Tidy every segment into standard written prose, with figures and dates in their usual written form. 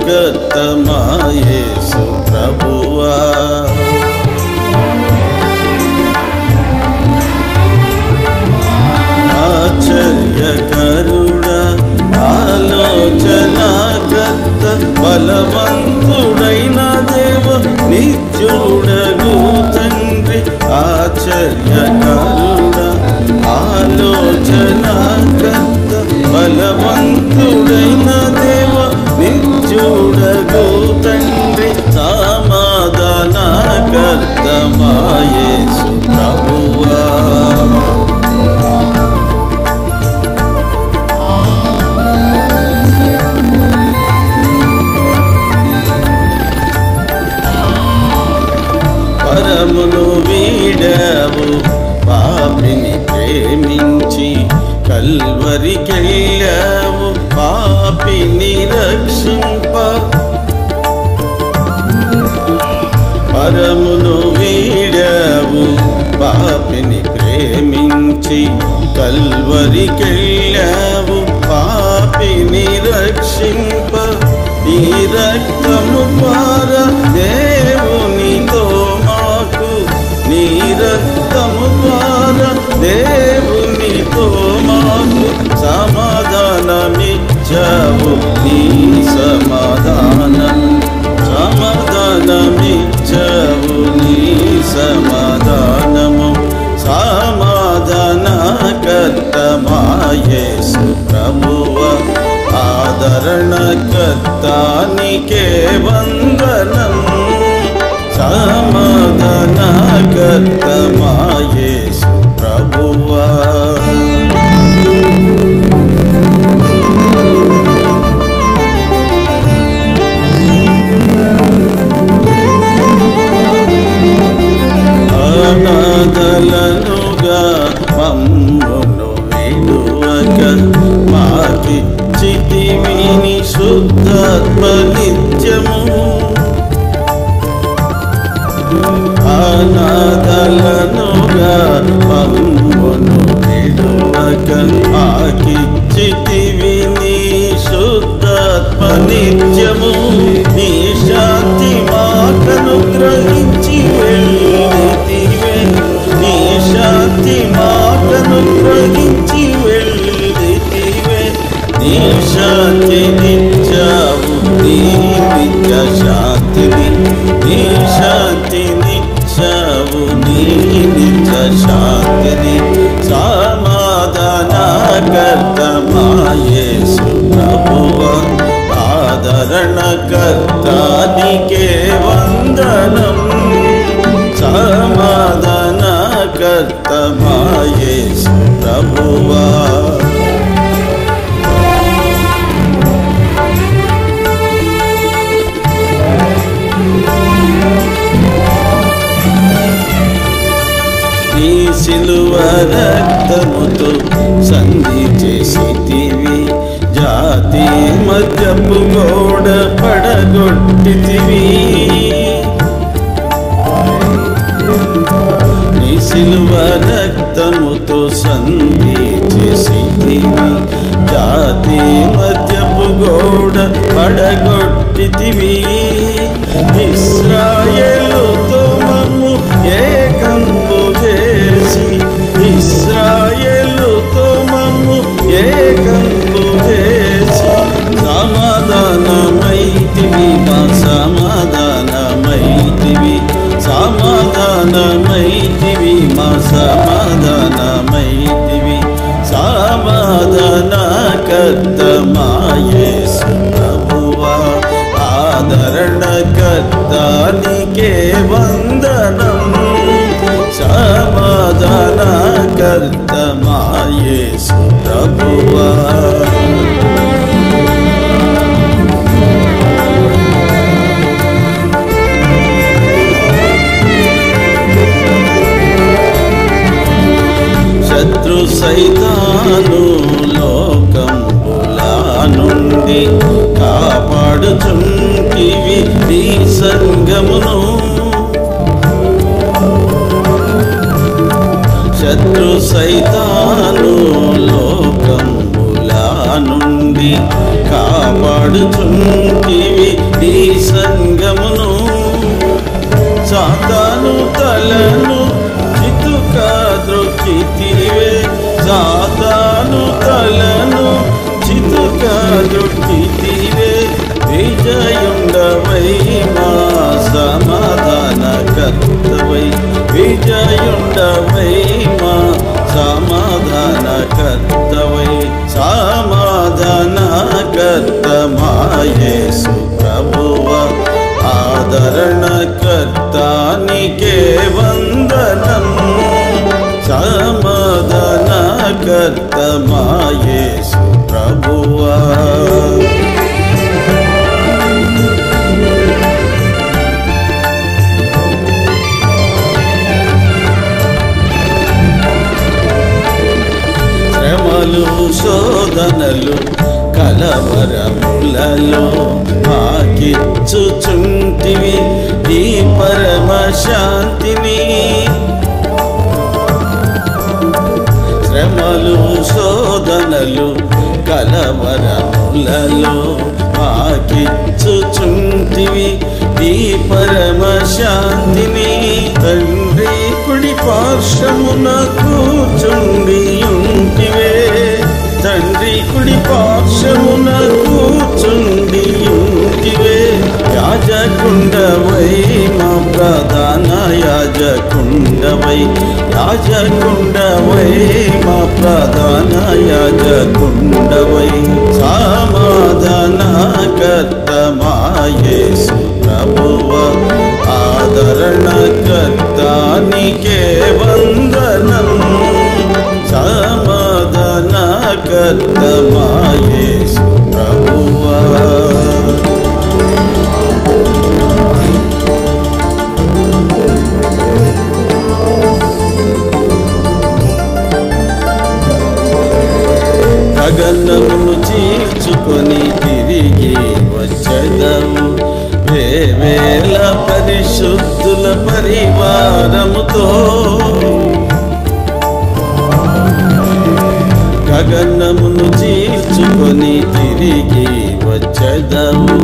కర్త మా యేసు ప్రభువా. ఆశ్చర్యకరుడా ఆలోచనాకర్త బలవంతుడైన దేవ నిత్యుడగు తండ్రి. ఆశ్చర్యకరుడా ఆలోచనాకర్త బలవంతుడైన దేవ నిత్యుడగు తండ్రి. సమాధానకర్త మా యేసు ప్రభువా. పరమును వీడావు పాపిని ప్రేమించి, కల్వరికెళ్ళావు పాపిని రక్షింప. పరమును వీడావు పాపిని ప్రేమించి, కల్వరికెళ్ళావు పాపిని రక్షింప. ఈ రక్తము ద్వారా దేవునితో మాకు, నీ రక్తము ద్వారా దేవునితో మాకు సమాధానమిచ్చావు. నీ సమాధానం సమాధానమిచ్చావు. నీ సమాధానము సమాధానకర్త మా యేసు ప్రభువా. ఆదరణకర్త నీకే వందనం. సమాధానకర్త మా యేసు ప్రభువా. అనాథలనుగా మమ్మును విడువక మాకిచ్చితివి నీ శుద్ధాత్మ నిత్యము. అనాథలనుగా మమ్మును విడువక మాకిచ్చితివి నీ శుద్ధాత్మ నిత్యము. నీ శాంతి మాకనుగ్రహించి వెళ్ళితివే. నీ శాంతి మాకనుగ్రహించి వెళ్ళితివే. నీ శాంతినిచ్చావు, నీ నిత్య శాంతిని. నీ శాంతినిచ్చావు, నీ నిత్య శాంతిని. సమాధానకర్త మా యేసు ప్రభువా. ఆదరణకర్త నీకే వందనం. సమాధానకర్త మా యేసు ప్రభువా. నీ సిలువ రక్తముతో సంధి చేసితివి, జాతి మధ్యపు గోడ పడగొట్టితివి. నీ సిలువ రక్తముతో సంధి చేసితివి, జాతి మధ్యపు గోడ పడగొట్టితివి. ఇశ్రాయేలుతో మమ్ము ఏకంబు చేసి, ఇశ్రాయేలుతో మమ్ము ఏకంబు చేసి. సమాధానమైతివి మా సమాధానమైతివి. సమాధానమైతివి మా సమాధానమైతివి. సమాధానకర్త మా యేసు ప్రభువా. ఆదరణకర్త నీకే వందనం. సమాధానకర్త మా యేసు ప్రభువా. శత్రు సైతాను లోకంబులా నుండి కాపాడుచుంటివి నీ సంగమును. శత్రు సైతాను లోకంబులా నుండి కాపాడుచుంటివి కాపాడుచుంటివి నీ సంగమును. సాతాను తలను చితుకా ద్రొక్కితివే, సాతాను తలను చితుకా ద్రొక్కితివే. విజయుండవై మా సమాధానకర్తవై, విజయుండవై మా సమాధానకర్తవై. సమాధానకర్త మా యేసు ప్రభువా, ఆదరణకర్త నీకే వందనం. సమాధానకర్త మా యేసు ప్రభువా. శ్రమలు శోధనలు కలవరములలో మాకిచ్చుచుంటివి నీ పరమ శాంతిని. శ్రమలు శోధనలు కలవరములలో మాకిచ్చుచుంటివి నీ పరమ శాంతిని. తండ్రి కుడి పార్శ్వమున కూర్చుండి ఉంటివే, తండ్రి కుడి పార్శ్వమున కూర్చుండి ఉంటివే. యాజకుండవై మా ప్రధాన యాజకుండవై, యాజకుండవై మా ప్రధాన యాజకుండవై. సమాధానకర్త మా యేసు ప్రభువా, ఆదరణకర్త నీకే వందనం. సమాధానకర్త మా యేసు ప్రభువా. గగనమును చీల్చుకొని తిరిగి వచ్చెదము, వేవేల పరిశుద్ధుల పరివారముతో. గగనమును చీల్చుకొని తిరిగి వచ్చెదము,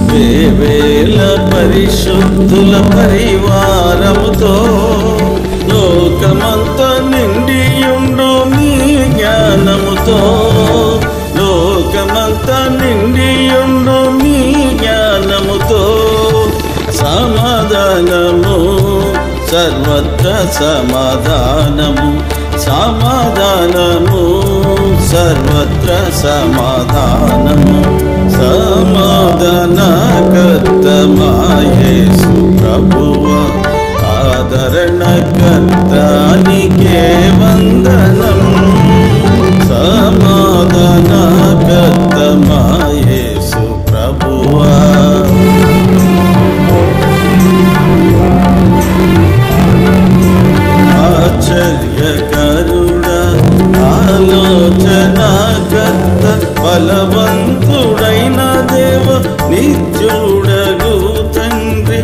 వేవేల పరిశుద్ధుల పరివారముతో. లోకమంతా నిండియుండు నీ జ్ఞానముతో, లోకమంతా నిండియుండు నీ జ్ఞానముతో. సమాధానము సర్వత్ర సమాధానము, సమాధానము సర్వత్ర సమాధానము. సమాధానకర్త మా యేసు ప్రభువా, ఆదరణకర్త నీకే వందనం. సమాధానకర్త మా యేసు ప్రభువా. ఆశ్చర్యకరుడా, ఆలోచనాకర్త, బలవంతుడైన దేవ నిత్యుడగు తండ్రి.